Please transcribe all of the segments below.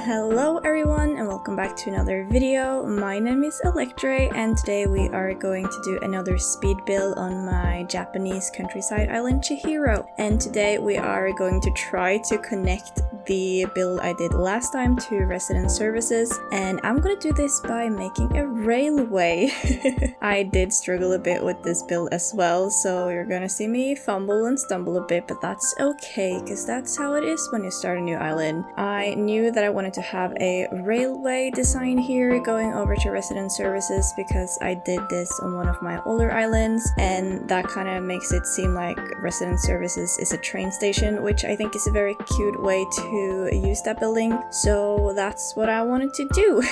Hello everyone and welcome back to another video. My name is Elecktrey and today we are going to do another speed build on my Japanese countryside island Chihiro. And today we are going to try to connect the build I did last time to resident services, and I'm gonna do this by making a railway. I did struggle a bit with this build as well, so you're gonna see me fumble and stumble a bit, but that's okay because that's how it is when you start a new island. I knew that I wanted to have a railway design here going over to resident services because I did this on one of my older islands, and that kind of makes it seem like resident services is a train station, which I think is a very cute way to use that building. So that's what I wanted to do.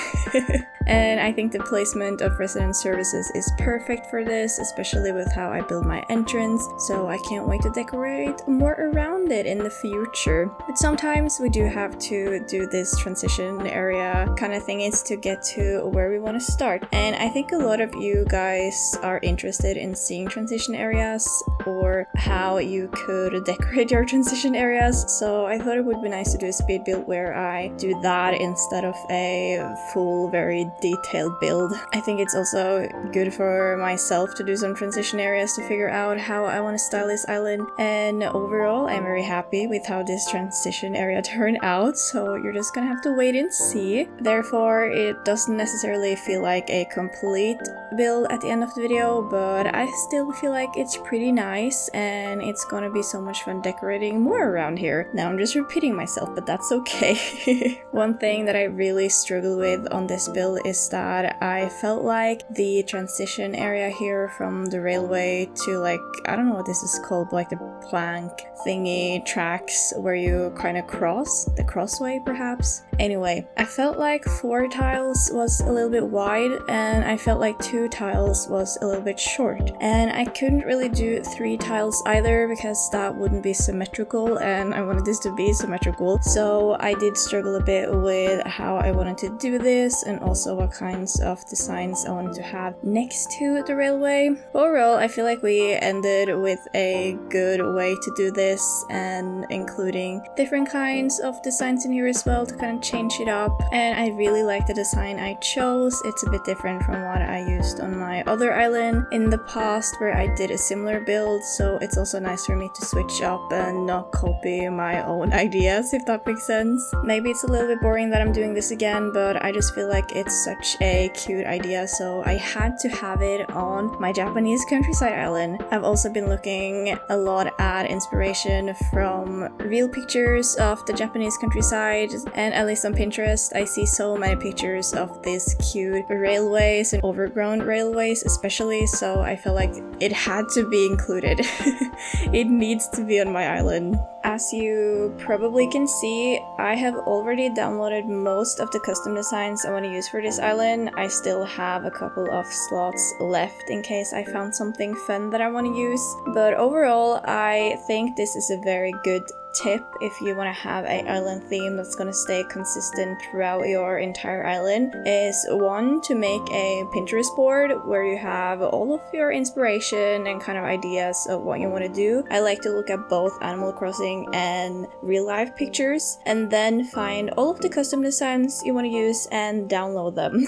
And I think the placement of resident services is perfect for this, especially with how I build my entrance, so I can't wait to decorate more around it in the future. But sometimes we do have to do this transition area kind of thingies to get to where we want to start. And I think a lot of you guys are interested in seeing transition areas or how you could decorate your transition areas, so I thought it would be nice to do a speed build where I do that instead of a full, very detailed build. I think it's also good for myself to do some transition areas to figure out how I want to style this island, and overall I'm very happy with how this transition area turned out, so you're just gonna have to wait and see. Therefore it doesn't necessarily feel like a complete build at the end of the video, but I still feel like it's pretty nice and it's gonna be so much fun decorating more around here. Now I'm just repeating myself, but that's okay. One thing that I really struggled with on this build is that I felt like the transition area here from the railway to, like, I don't know what this is called, but like the plank thingy tracks where you kind of cross, the crossway perhaps. Anyway, I felt like 4 tiles was a little bit wide and I felt like 2 tiles was a little bit short. And I couldn't really do 3 tiles either because that wouldn't be symmetrical and I wanted this to be symmetrical. So I did struggle a bit with how I wanted to do this and also what kinds of designs I wanted to have next to the railway. Overall, I feel like we ended with a good way to do this, and including different kinds of designs in here as well to kind of change it up. And I really like the design I chose. It's a bit different from what I used on my other island in the past where I did a similar build, so it's also nice for me to switch up and not copy my own ideas, if that makes sense. Maybe it's a little bit boring that I'm doing this again, but I just feel like it's such a cute idea, so I had to have it on my Japanese countryside island. I've also been looking a lot at inspiration from real pictures of the Japanese countryside, and at least on Pinterest I see so many pictures of these cute railways and overgrown railways especially, so I feel like it had to be included. It needs to be on my island. As you probably can see, I have already downloaded most of the custom designs I want to use for this island. I still have a couple of slots left in case I found something fun that I want to use. But overall, I think this is a very good tip if you want to have an island theme that's going to stay consistent throughout your entire island, is 1, to make a Pinterest board where you have all of your inspiration and kind of ideas of what you want to do. I like to look at both Animal Crossing and real life pictures and then find all of the custom designs you want to use and download them.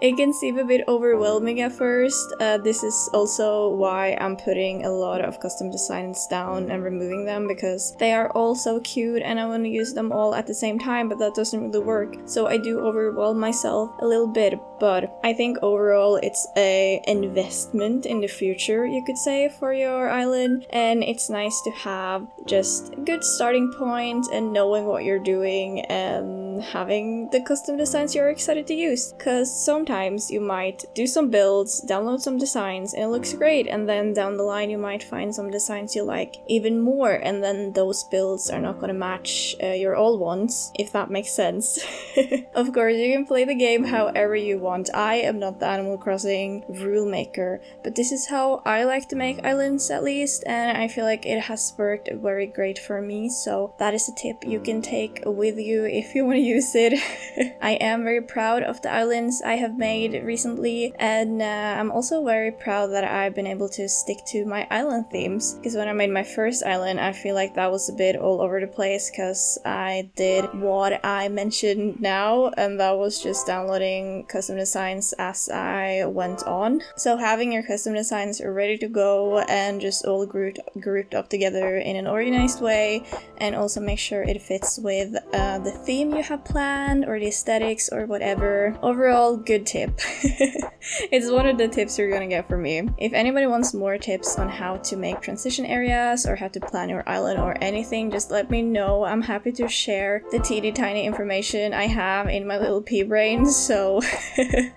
It can seem a bit overwhelming at first. This is also why I'm putting a lot of custom designs down and removing them, because they are all so cute and I want to use them all at the same time, but that doesn't really work. So I do overwhelm myself a little bit, but I think overall it's a investment in the future, you could say, for your island, and it's nice to have just a good starting point and knowing what you're doing and having the custom designs you're excited to use. Because sometimes you might do some builds, download some designs and it looks great, and then down the line you might find some designs you like even more, and then those builds are not gonna match your old ones, if that makes sense. Of course, you can play the game however you want. I am not the Animal Crossing rule maker, but this is how I like to make islands at least, and I feel like it has worked very great for me, so that is a tip you can take with you if you want to use it. I am very proud of the islands I have made recently, and I'm also very proud that I've been able to stick to my island themes, because when I made my first island I feel like that was a bit all over the place because I did what I mentioned now, and that was just downloading custom designs as I went on. So having your custom designs ready to go and just all grouped up together in an organized way, and also make sure it fits with the theme you have planned or the aesthetics or whatever. Overall, good tip. It's one of the tips you're gonna get from me. If anybody wants more tips on how to make transition areas or how to plan your island or anything, just let me know. I'm happy to share the teeny tiny information I have in my little pea brain. So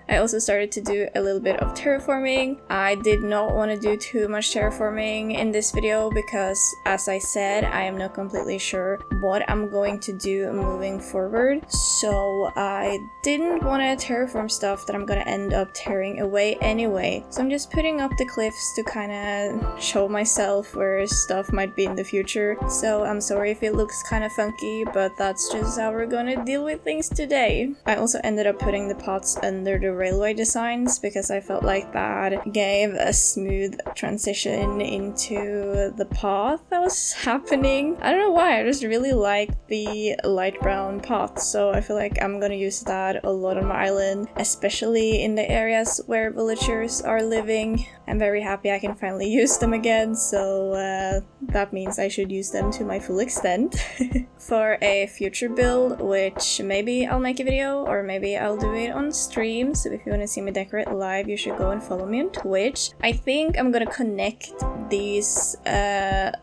I also started to do a little bit of terraforming. I did not want to do too much terraforming in this video because, as I said, I am not completely sure what I'm going to do moving forward. So I didn't want to terraform stuff that I'm gonna end up tearing away anyway. So I'm just putting up the cliffs to kind of show myself where stuff might be in the future. So I'm sorry if it looks kind of funky, but that's just how we're gonna deal with things today. I also ended up putting the pots under the railway designs because I felt like that gave a smooth transition into the path that was happening. I don't know why, I just really like the light brown pots, so I feel like I'm gonna use that a lot on my island, especially in the areas where villagers are living. I'm very happy I can finally use them again, so that means I should use them to my full extent. For a future build, which maybe I'll make a video or maybe I'll do it on stream, so if you want to see me decorate live, you should go and follow me on Twitch. I think I'm gonna connect these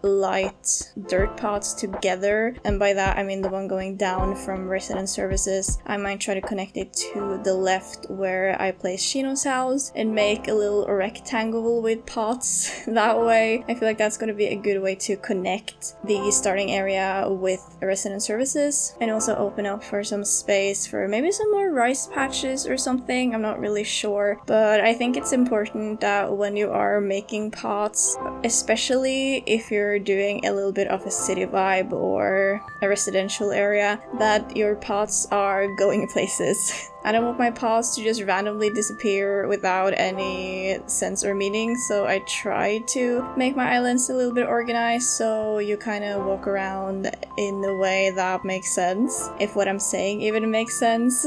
light dirt pots together, and by that I mean the one going down from resident services. I might try to connect it to the left where I place Shino's house and make a little rectangle with pots. That way I feel like that's going to be a good way to connect the starting area with resident services, and also open up for some space for maybe some more rice patches or something. I'm not really sure, but I think it's important that when you are making pots, especially if you're doing a little bit of a city vibe or a residential area, that your pots are going places. I don't want my pots to just randomly disappear without any sense or meaning, so I try to make my islands a little bit organized so you kind of walk around in a way that makes sense, if what I'm saying even makes sense.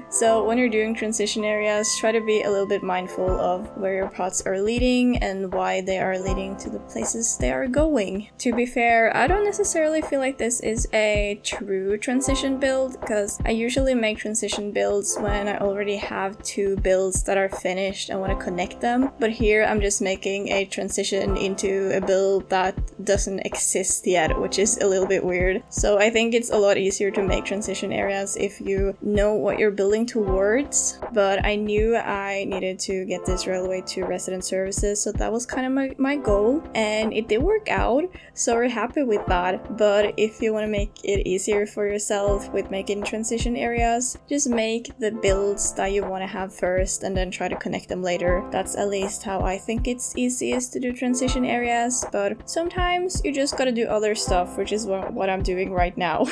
So when you're doing transition areas, try to be a little bit mindful of where your pots are leading and why they are leading to the places they are going. To be fair, I don't necessarily feel like this is a true transition build, because I usually make transition builds when I already have two builds that are finished and want to connect them, but here I'm just making a transition into a build that doesn't exist yet, which is a little bit weird. So I think it's a lot easier to make transition areas if you know what you're building towards, but I knew I needed to get this railway to resident services, so that was kind of my goal, and it did work out, so we're happy with that. But if you want to make it easier for yourself with making transition areas, just make the builds that you want to have first and then try to connect them later. That's at least how I think it's easiest to do transition areas, but sometimes you just gotta do other stuff, which is what I'm doing right now.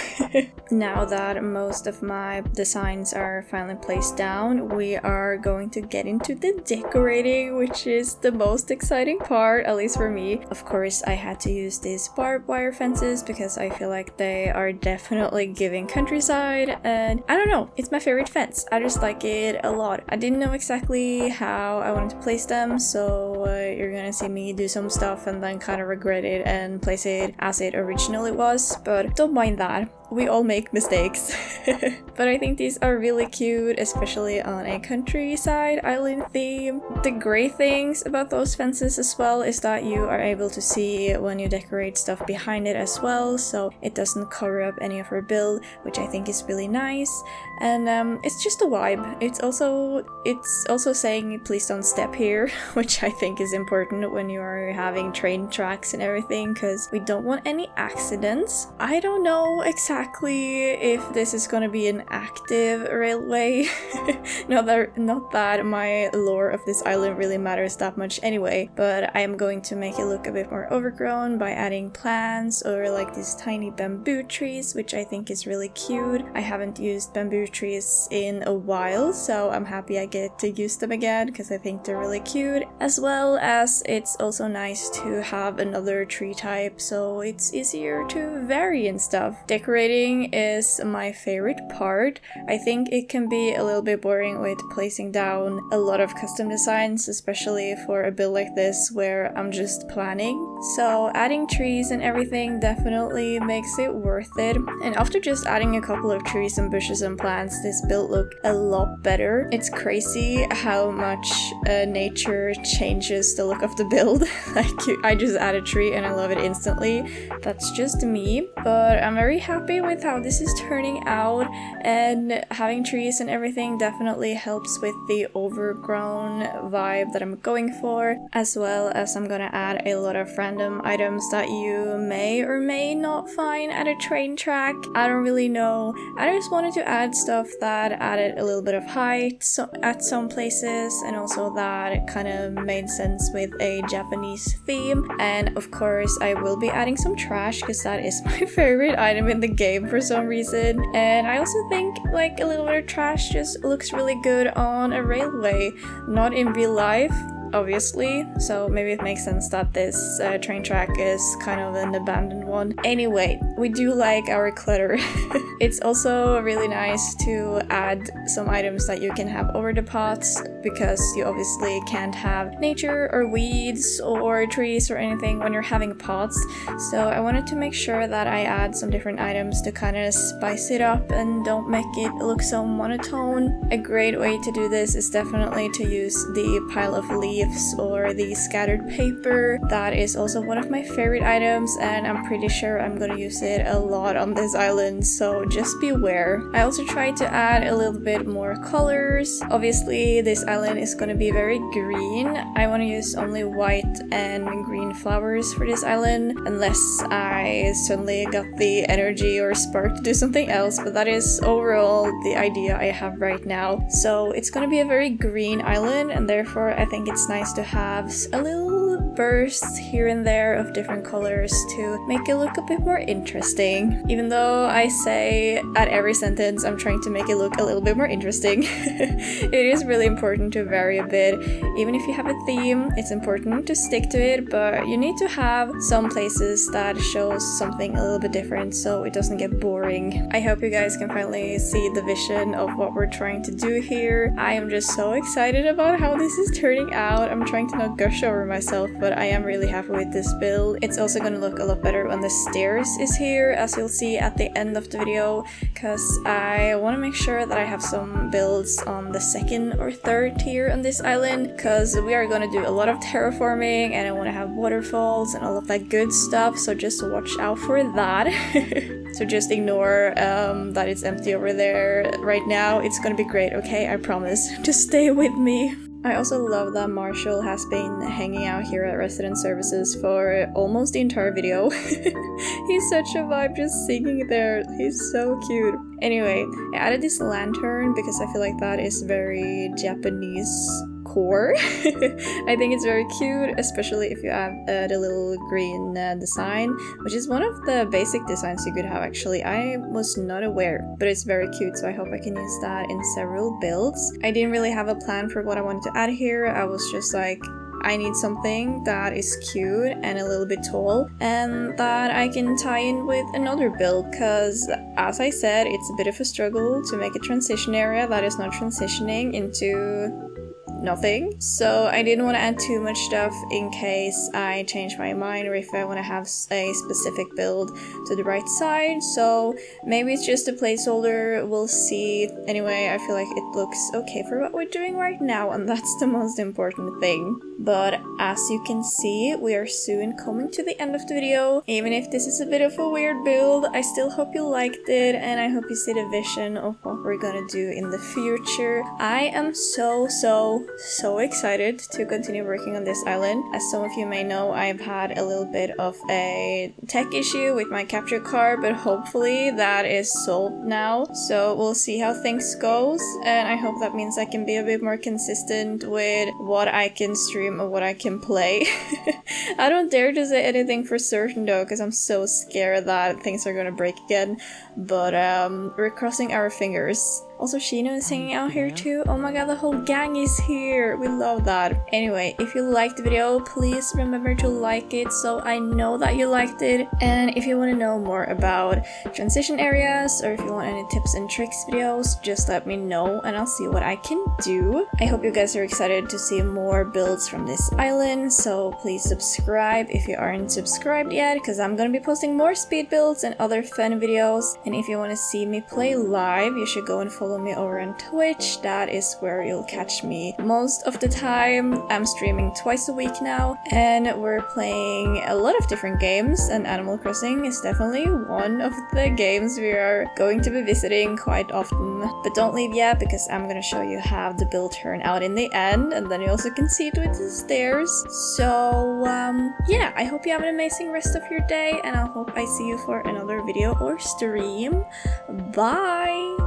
Now that most of my designs are finally placed down, we are going to get into the decorating, which is the most exciting part, at least for me. Of course, I had to use these barbed wire fences because I feel like they are definitely giving countryside, and I don't know, it's my favorite fence. I just like it a lot. I didn't know exactly how I wanted to place them, so you're gonna see me do some stuff and then kind of regret it and place it as it originally was, but don't mind that. We all make mistakes. But I think these are really cute, especially on a countryside island theme. The great things about those fences as well is that you are able to see when you decorate stuff behind it as well, so it doesn't cover up any of our build, which I think is really nice. And it's just a vibe. It's also saying please don't step here, which I think is important when you are having train tracks and everything, because we don't want any accidents. I don't know exactly exactly if this is gonna be an active railway. not that my lore of this island really matters that much anyway, but I am going to make it look a bit more overgrown by adding plants or like these tiny bamboo trees, which I think is really cute. I haven't used bamboo trees in a while, so I'm happy I get to use them again because I think they're really cute, as well as it's also nice to have another tree type so it's easier to vary and stuff. Decorating is my favorite part. I think it can be a little bit boring with placing down a lot of custom designs, especially for a build like this where I'm just planning. So adding trees and everything definitely makes it worth it. And after just adding a couple of trees and bushes and plants, this build looked a lot better. It's crazy how much nature changes the look of the build. Like, I just add a tree and I love it instantly. That's just me, but I'm very happy with how this is turning out, and having trees and everything definitely helps with the overgrown vibe that I'm going for, as well as I'm gonna add a lot of random items that you may or may not find at a train track. I don't really know. I just wanted to add stuff that added a little bit of height at some places, and also that it kind of made sense with a Japanese theme. And of course I will be adding some trash because that is my favorite item in the game for some reason. And I also think like a little bit of trash just looks really good on a railway, not in real life, obviously, so maybe it makes sense that this train track is kind of an abandoned one. Anyway, we do like our clutter. It's also really nice to add some items that you can have over the pots, because you obviously can't have nature or weeds or trees or anything when you're having pots. So I wanted to make sure that I add some different items to kind of spice it up and don't make it look so monotone. A great way to do this is definitely to use the pile of leaves or the scattered paper. That is also one of my favorite items, and I'm pretty sure I'm gonna use it a lot on this island, so just beware. I also tried to add a little bit more colors. Obviously this island is gonna be very green. I want to use only white and green flowers for this island, unless I suddenly got the energy or spark to do something else, but that is overall the idea I have right now. So it's gonna be a very green island, and therefore I think it's nice to have a little bursts here and there of different colors to make it look a bit more interesting. Even though I say at every sentence I'm trying to make it look a little bit more interesting, it is really important to vary a bit. Even if you have a theme, it's important to stick to it, but you need to have some places that shows something a little bit different so it doesn't get boring. I hope you guys can finally see the vision of what we're trying to do here. I am just so excited about how this is turning out. I'm trying to not gush over myself, but I am really happy with this build. It's also going to look a lot better when the stairs is here, as you'll see at the end of the video, because I want to make sure that I have some builds on the second or third tier on this island, because we are going to do a lot of terraforming and I want to have waterfalls and all of that good stuff, so just watch out for that. So just ignore that it's empty over there right now. It's gonna be great, okay? I promise. Just stay with me. I also love that Marshall has been hanging out here at Resident Services for almost the entire video. He's such a vibe just singing there. He's so cute. Anyway, I added this lantern because I feel like that is very Japanese core. I think it's very cute, especially if you have the little green design, which is one of the basic designs you could have actually. I was not aware, but it's very cute, so I hope I can use that in several builds. I didn't really have a plan for what I wanted to add here. I was just like, I need something that is cute and a little bit tall and that I can tie in with another build, because as I said, it's a bit of a struggle to make a transition area that is not transitioning into nothing. So I didn't want to add too much stuff in case I change my mind or if I want to have a specific build to the right side. So maybe it's just a placeholder, we'll see. Anyway, I feel like it looks okay for what we're doing right now, and that's the most important thing. But as you can see, we are soon coming to the end of the video. Even if this is a bit of a weird build, I still hope you liked it, and I hope you see the vision of what we're gonna do in the future. I am so so excited to continue working on this island. As some of you may know, I've had a little bit of a tech issue with my capture card, but hopefully that is solved now. So we'll see how things goes, and I hope that means I can be a bit more consistent with what I can stream or what I can play. I don't dare to say anything for certain though, because I'm so scared that things are gonna break again, but we're crossing our fingers. Also, Shino is hanging out here too. Oh my god, the whole gang is here. We love that. Anyway, if you liked the video, please remember to like it so I know that you liked it. And if you want to know more about transition areas, or if you want any tips and tricks videos, just let me know and I'll see what I can do. I hope you guys are excited to see more builds from this island, so please subscribe if you aren't subscribed yet, because I'm gonna be posting more speed builds and other fun videos. And if you want to see me play live, you should go and follow me over on Twitch. That is where you'll catch me most of the time. I'm streaming twice a week now, and we're playing a lot of different games, and Animal Crossing is definitely one of the games we are going to be visiting quite often. But don't leave yet, because I'm gonna show you how the build turned out in the end, and then you also can see it with the stairs. So yeah, I hope you have an amazing rest of your day, and I hope I see you for another video or stream. Bye!